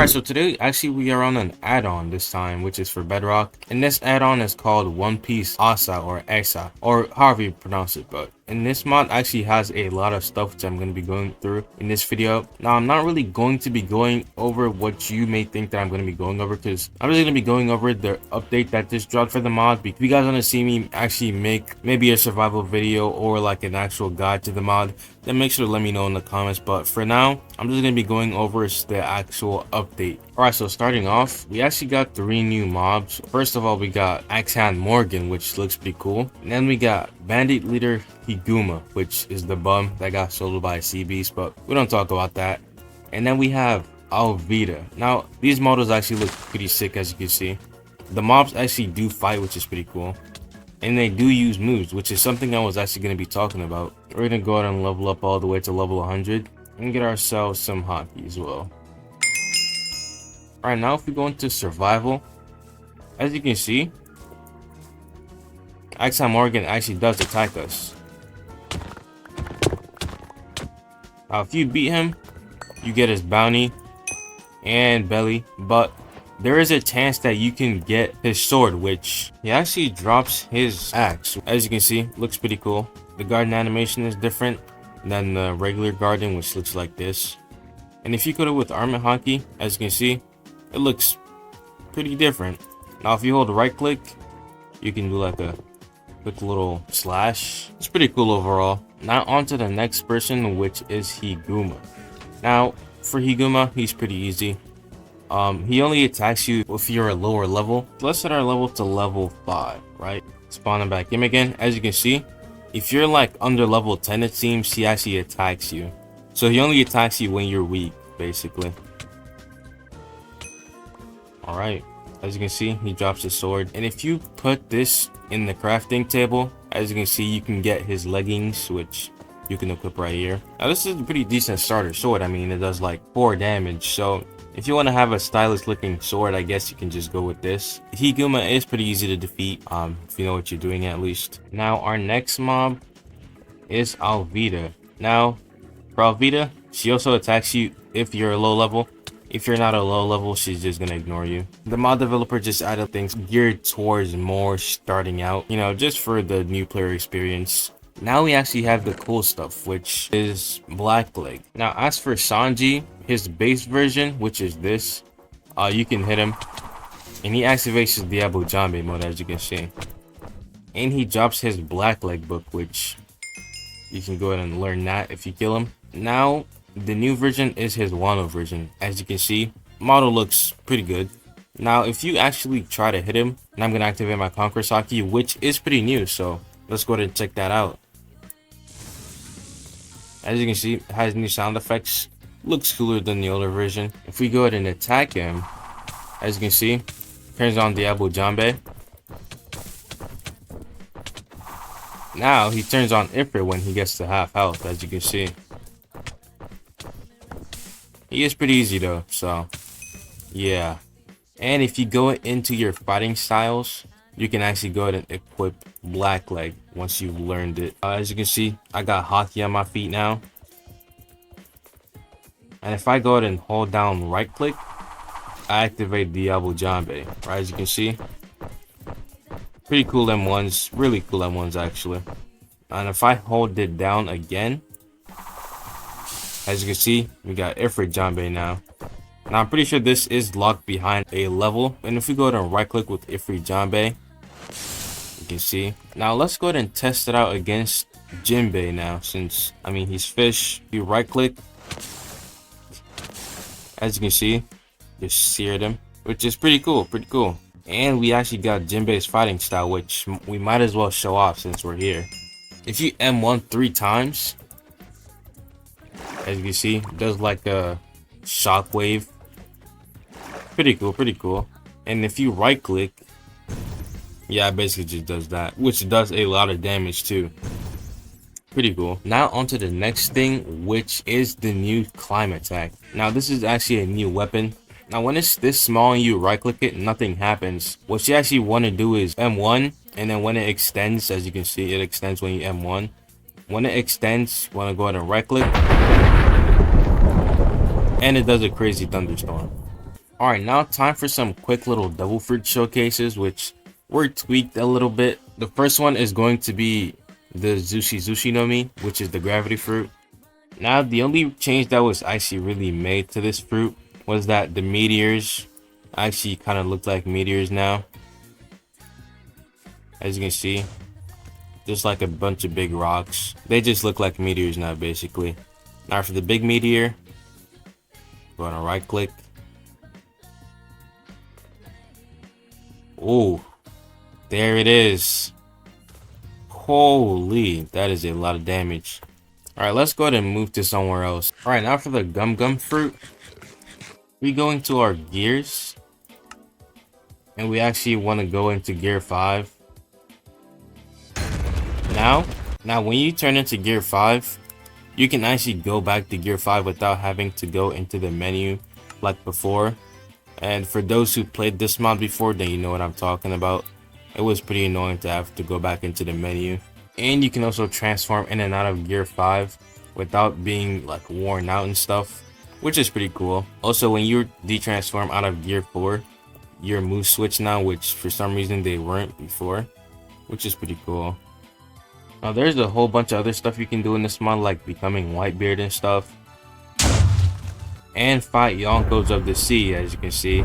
Alright, so today actually we are on an add-on this time, which is for bedrock, and this add-on is called One Piece Asa or Asa, or however you pronounce it. But and this mod actually has a lot of stuff which I'm going to be going through in this video. Now I'm not really going to be going over what you may think that I'm going to be going over, because I'm really going to be going over the update that just dropped for the mod. If you guys want to see me actually make maybe a survival video or like an actual guide to the mod, then make sure to let me know in the comments. But for now, I'm just going to be going over the actual update. Alright, so starting off, we actually got 3 new mobs. First of all, we got Asa Morgan, which looks pretty cool. And then we got Bandit Leader Higuma, which is the bum that got soloed by a sea beast, but we don't talk about that. And then we have Alvida. Now, these models actually look pretty sick, as you can see. The mobs actually do fight, which is pretty cool. And they do use moves, which is something I was actually going to be talking about. We're going to go ahead and level up all the way to level 100 and get ourselves some hockey as well. Alright, now if we go into survival, as you can see, Asa Morgan actually does attack us. Now if you beat him, you get his bounty and belly, but there is a chance that you can get his sword, which he actually drops his axe. As you can see, looks pretty cool. The garden animation is different than the regular garden, which looks like this. And if you go with armor hockey, as you can see, it looks pretty different. Now if you hold right click, you can do like a quick little slash. It's pretty cool overall. Now on to the next person, which is Higuma. Now for Higuma, he's pretty easy. He only attacks you if you're a lower level. Let's set our level to level 5, right? Spawning back in again. As you can see, if you're like under level 10, it seems, he actually attacks you. So he only attacks you when you're weak, basically. Alright, as you can see, he drops his sword. And if you put this in the crafting table, as you can see, you can get his leggings, which you can equip right here. Now this is a pretty decent starter sword. I mean, it does like 4 damage. So if you want to have a stylish looking sword, I guess you can just go with this. Higuma is pretty easy to defeat, if you know what you're doing at least. Now our next mob is Alvida. Now for Alvida, she also attacks you if you're a low level. If you're not a low level, she's just gonna ignore you. The mod developer just added things geared towards more starting out, you know, just for the new player experience. Now we actually have the cool stuff, which is Blackleg. Now as for Sanji, his base version, which is this, you can hit him and he activates his Diablo Jambe mode, as you can see. And he drops his Blackleg book, which you can go ahead and learn that if you kill him. Now the new version is his Wano version. As you can see, model looks pretty good. Now if you actually try to hit him, and I'm gonna activate my Conqueror's Haki, which is pretty new, so let's go ahead and check that out. As you can see, it has new sound effects. Looks cooler than the older version. If we go ahead and attack him, as you can see, turns on Diablo Jambe. Now he turns on Ifrit when he gets to half health, as you can see. He is pretty easy though, so yeah. And if you go into your fighting styles, you can actually go ahead and equip Blackleg once you've learned it. As you can see, I got Haki on my feet now. And if I go ahead and hold down right click, I activate Diablo Jambe. Right, as you can see, pretty cool M1s, really cool M1s actually. And if I hold it down again, as you can see, we got Ifrit Jambe now. Now I'm pretty sure this is locked behind a level. And if we go ahead and right click with Ifrit Jambe, you can see. Now let's go ahead and test it out against Jinbei now, since, I mean, he's fish. If you right click, as you can see, just seared him, which is pretty cool, pretty cool. And we actually got Jinbei's fighting style, which we might as well show off since we're here. If you M1 3 times, as you can see, it does like a shockwave. Pretty cool, pretty cool. And if you right click, yeah, it basically just does that, which does a lot of damage too. Pretty cool. Now onto the next thing, which is the new climb attack. Now this is actually a new weapon. Now when it's this small and you right click it, nothing happens. What you actually want to do is M1, and then when it extends, as you can see, it extends when you M1. When it extends, want to go ahead and right click, and it does a crazy thunderstorm. Alright, now time for some quick little devil fruit showcases, which were tweaked a little bit. The first one is going to be the Zushi no Mi, which is the gravity fruit. Now, the only change that was actually really made to this fruit was that the meteors actually kind of look like meteors now. As you can see, just like a bunch of big rocks. They just look like meteors now, basically. Now for the big meteor, go on a right click. Oh, there it is. Holy, that is a lot of damage. Alright, let's go ahead and move to somewhere else. Alright, now for the gum fruit. We go into our gears. And we actually want to go into gear 5. Now when you turn into gear 5, you can actually go back to gear 5 without having to go into the menu like before. And for those who played this mod before, then you know what I'm talking about. It was pretty annoying to have to go back into the menu. And you can also transform in and out of gear 5 without being like worn out and stuff, which is pretty cool. Also, when you de-transform out of gear 4, your moves switch now, which for some reason they weren't before, which is pretty cool. Now there's a whole bunch of other stuff you can do in this mod, like becoming Whitebeard and stuff, and fight Yonkos of the Sea, as you can see.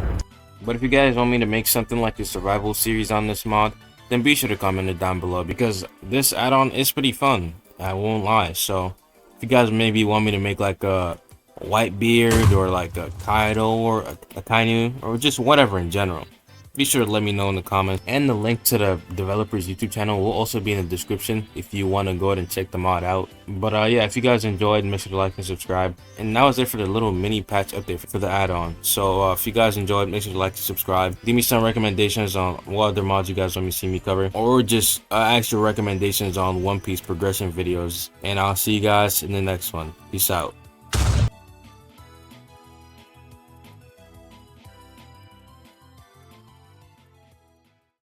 But if you guys want me to make something like a survival series on this mod, then be sure to comment it down below, because this add-on is pretty fun, I won't lie. So if you guys maybe want me to make like a Whitebeard or like a Kaido or a Kainu or just whatever in general, be sure to let me know in the comments. And the link to the developer's YouTube channel will also be in the description if you want to go ahead and check the mod out. But yeah, if you guys enjoyed, make sure to like and subscribe. And that was it for the little mini patch update for the add-on. So if you guys enjoyed, make sure to like and subscribe. Give me some recommendations on what other mods you guys want me to see me cover, or just actual recommendations on One Piece progression videos. And I'll see you guys in the next one. Peace out.